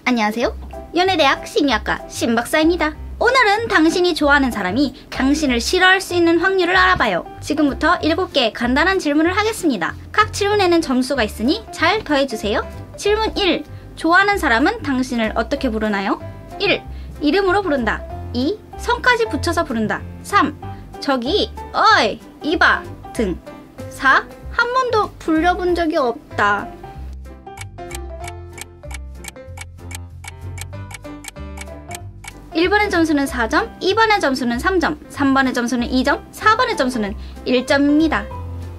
안녕하세요. 연애대학 심리학과 신박사입니다. 오늘은 당신이 좋아하는 사람이 당신을 싫어할 수 있는 확률을 알아봐요. 지금부터 7개의 간단한 질문을 하겠습니다. 각 질문에는 점수가 있으니 잘 더해주세요. 질문 1. 좋아하는 사람은 당신을 어떻게 부르나요? 1. 이름으로 부른다. 2. 성까지 붙여서 부른다. 3. 저기, 어이, 이봐 등. 4. 한 번도 불려본 적이 없다. 1번의 점수는 4점, 2번의 점수는 3점, 3번의 점수는 2점, 4번의 점수는 1점입니다.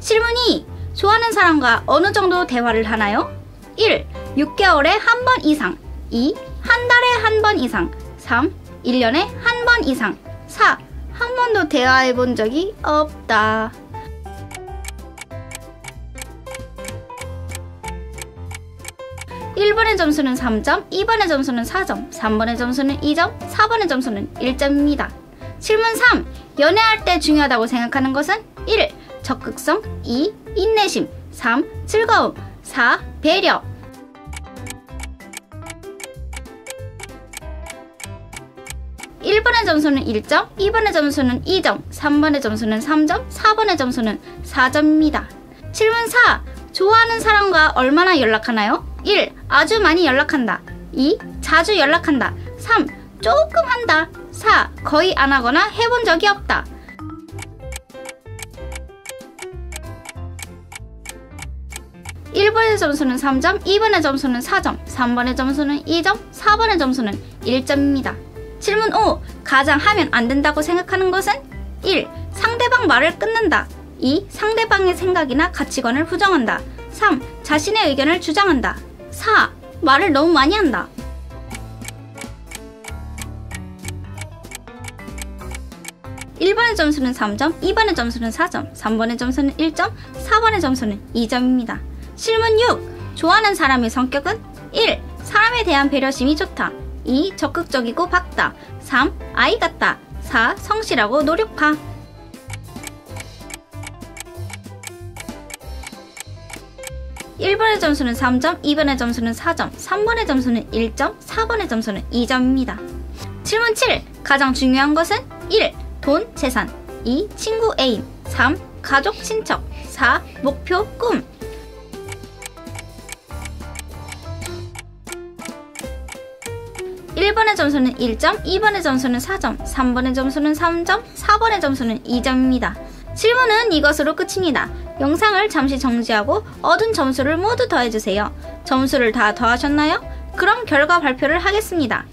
질문 2. 좋아하는 사람과 어느 정도 대화를 하나요? 1. 6개월에 한 번 이상. 2. 한 달에 한 번 이상. 3. 1년에 한 번 이상. 4. 한 번도 대화해 본 적이 없다. 1번의 점수는 3점, 2번의 점수는 4점, 3번의 점수는 2점, 4번의 점수는 1점입니다. 질문 3. 연애할 때 중요하다고 생각하는 것은 1. 적극성, 2. 인내심, 3. 즐거움, 4. 배려. 1번의 점수는 1점, 2번의 점수는 2점, 3번의 점수는 3점, 4번의 점수는 4점입니다. 질문 4. 좋아하는 사람과 얼마나 연락하나요? 1. 아주 많이 연락한다. 2. 자주 연락한다. 3. 조금 한다. 4. 거의 안 하거나 해본 적이 없다. 1번의 점수는 3점, 2번의 점수는 4점, 3번의 점수는 2점, 4번의 점수는 1점입니다. 질문 5. 가장 하면 안 된다고 생각하는 것은 1. 상대방 말을 끊는다. 2. 상대방의 생각이나 가치관을 부정한다. 3. 자신의 의견을 주장한다. 4. 말을 너무 많이 한다. 1번의 점수는 3점, 2번의 점수는 4점, 3번의 점수는 1점, 4번의 점수는 2점입니다. 질문 6. 좋아하는 사람의 성격은 1. 사람에 대한 배려심이 좋다. 2. 적극적이고 밝다. 3. 아이 같다. 4. 성실하고 노력파. 1번의 점수는 3점, 2번의 점수는 4점, 3번의 점수는 1점, 4번의 점수는 2점입니다. 질문 7. 가장 중요한 것은 1. 돈, 재산. 2. 친구, 애인. 3. 가족, 친척. 4. 목표, 꿈. 1번의 점수는 1점, 2번의 점수는 4점, 3번의 점수는 3점, 4번의 점수는 2점입니다. 질문은 이것으로 끝입니다. 영상을 잠시 정지하고 얻은 점수를 모두 더해주세요. 점수를 다 더하셨나요? 그럼 결과 발표를 하겠습니다.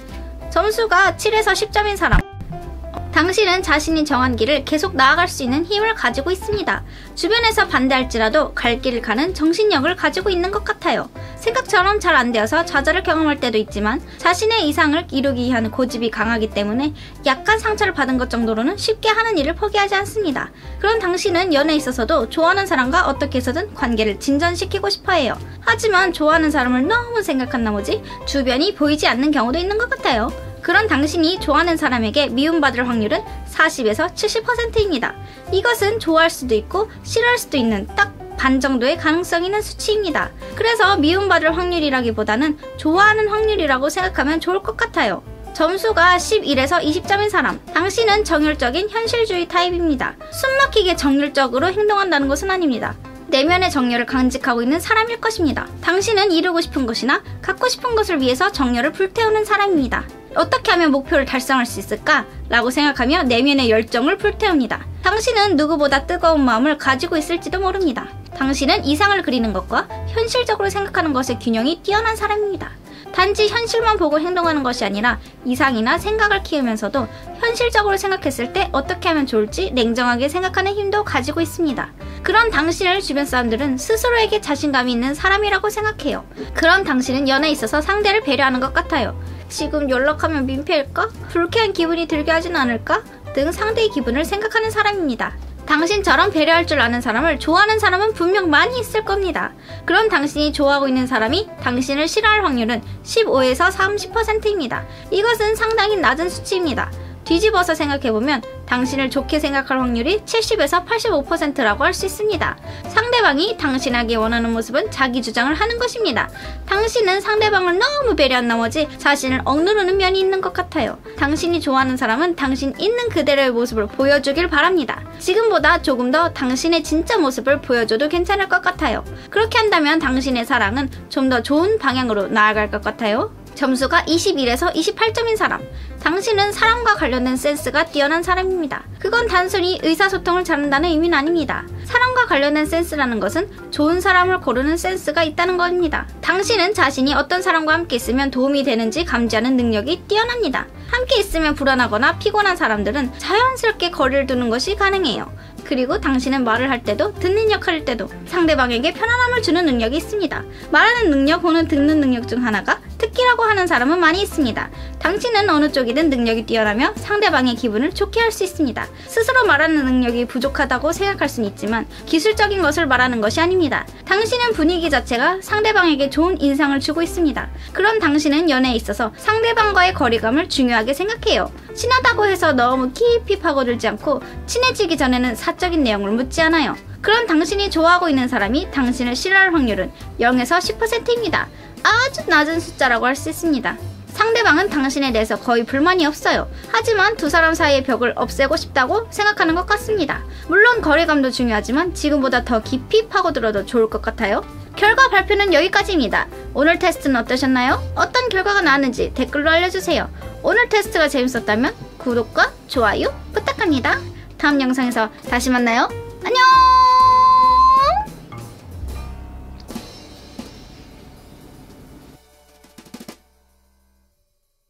점수가 7에서 10점인 사람. 당신은 자신이 정한 길을 계속 나아갈 수 있는 힘을 가지고 있습니다. 주변에서 반대할지라도 갈 길을 가는 정신력을 가지고 있는 것 같아요. 생각처럼 잘 안 되어서 좌절을 경험할 때도 있지만 자신의 이상을 이루기 위한 고집이 강하기 때문에 약간 상처를 받은 것 정도로는 쉽게 하는 일을 포기하지 않습니다. 그런 당신은 연애에 있어서도 좋아하는 사람과 어떻게 해서든 관계를 진전시키고 싶어해요. 하지만 좋아하는 사람을 너무 생각한 나머지 주변이 보이지 않는 경우도 있는 것 같아요. 그런 당신이 좋아하는 사람에게 미움받을 확률은 40에서 70%입니다. 이것은 좋아할 수도 있고 싫어할 수도 있는 딱 반 정도의 가능성이 있는 수치입니다. 그래서 미움받을 확률이라기보다는 좋아하는 확률이라고 생각하면 좋을 것 같아요. 점수가 11에서 20점인 사람. 당신은 정열적인 현실주의 타입입니다. 숨막히게 정열적으로 행동한다는 것은 아닙니다. 내면의 정열을 간직하고 있는 사람일 것입니다. 당신은 이루고 싶은 것이나 갖고 싶은 것을 위해서 정열을 불태우는 사람입니다. 어떻게 하면 목표를 달성할 수 있을까? 라고 생각하며 내면의 열정을 불태웁니다. 당신은 누구보다 뜨거운 마음을 가지고 있을지도 모릅니다. 당신은 이상을 그리는 것과 현실적으로 생각하는 것의 균형이 뛰어난 사람입니다. 단지 현실만 보고 행동하는 것이 아니라 이상이나 생각을 키우면서도 현실적으로 생각했을 때 어떻게 하면 좋을지 냉정하게 생각하는 힘도 가지고 있습니다. 그런 당신을 주변 사람들은 스스로에게 자신감이 있는 사람이라고 생각해요. 그런 당신은 연애에 있어서 상대를 배려하는 것 같아요. 지금 연락하면 민폐일까? 불쾌한 기분이 들게 하진 않을까? 등 상대의 기분을 생각하는 사람입니다. 당신처럼 배려할 줄 아는 사람을 좋아하는 사람은 분명 많이 있을 겁니다. 그럼 당신이 좋아하고 있는 사람이 당신을 싫어할 확률은 15에서 30%입니다. 이것은 상당히 낮은 수치입니다. 뒤집어서 생각해보면 당신을 좋게 생각할 확률이 70에서 85%라고 할 수 있습니다. 상대방이 당신에게 원하는 모습은 자기 주장을 하는 것입니다. 당신은 상대방을 너무 배려한 나머지 자신을 억누르는 면이 있는 것 같아요. 당신이 좋아하는 사람은 당신 있는 그대로의 모습을 보여주길 바랍니다. 지금보다 조금 더 당신의 진짜 모습을 보여줘도 괜찮을 것 같아요. 그렇게 한다면 당신의 사랑은 좀 더 좋은 방향으로 나아갈 것 같아요. 점수가 21에서 28점인 사람. 당신은 사람과 관련된 센스가 뛰어난 사람입니다. 그건 단순히 의사소통을 잘한다는 의미는 아닙니다. 사람과 관련된 센스라는 것은 좋은 사람을 고르는 센스가 있다는 겁니다. 당신은 자신이 어떤 사람과 함께 있으면 도움이 되는지 감지하는 능력이 뛰어납니다. 함께 있으면 불안하거나 피곤한 사람들은 자연스럽게 거리를 두는 것이 가능해요. 그리고 당신은 말을 할 때도 듣는 역할일 때도 상대방에게 편안함을 주는 능력이 있습니다. 말하는 능력 혹은 듣는 능력 중 하나가 특기라고 하는 사람은 많이 있습니다. 당신은 어느 쪽이든 능력이 뛰어나며 상대방의 기분을 좋게 할 수 있습니다. 스스로 말하는 능력이 부족하다고 생각할 수는 있지만 기술적인 것을 말하는 것이 아닙니다. 당신은 분위기 자체가 상대방에게 좋은 인상을 주고 있습니다. 그런 당신은 연애에 있어서 상대방과의 거리감을 중요하게 생각해요. 친하다고 해서 너무 깊이 파고들지 않고 친해지기 전에는 사적인 내용을 묻지 않아요. 그런 당신이 좋아하고 있는 사람이 당신을 싫어할 확률은 0에서 10%입니다. 아주 낮은 숫자라고 할 수 있습니다. 상대방은 당신에 대해서 거의 불만이 없어요. 하지만 두 사람 사이의 벽을 없애고 싶다고 생각하는 것 같습니다. 물론 거리감도 중요하지만 지금보다 더 깊이 파고들어도 좋을 것 같아요. 결과 발표는 여기까지입니다. 오늘 테스트는 어떠셨나요? 어떤 결과가 나왔는지 댓글로 알려주세요. 오늘 테스트가 재밌었다면 구독과 좋아요 부탁합니다. 다음 영상에서 다시 만나요.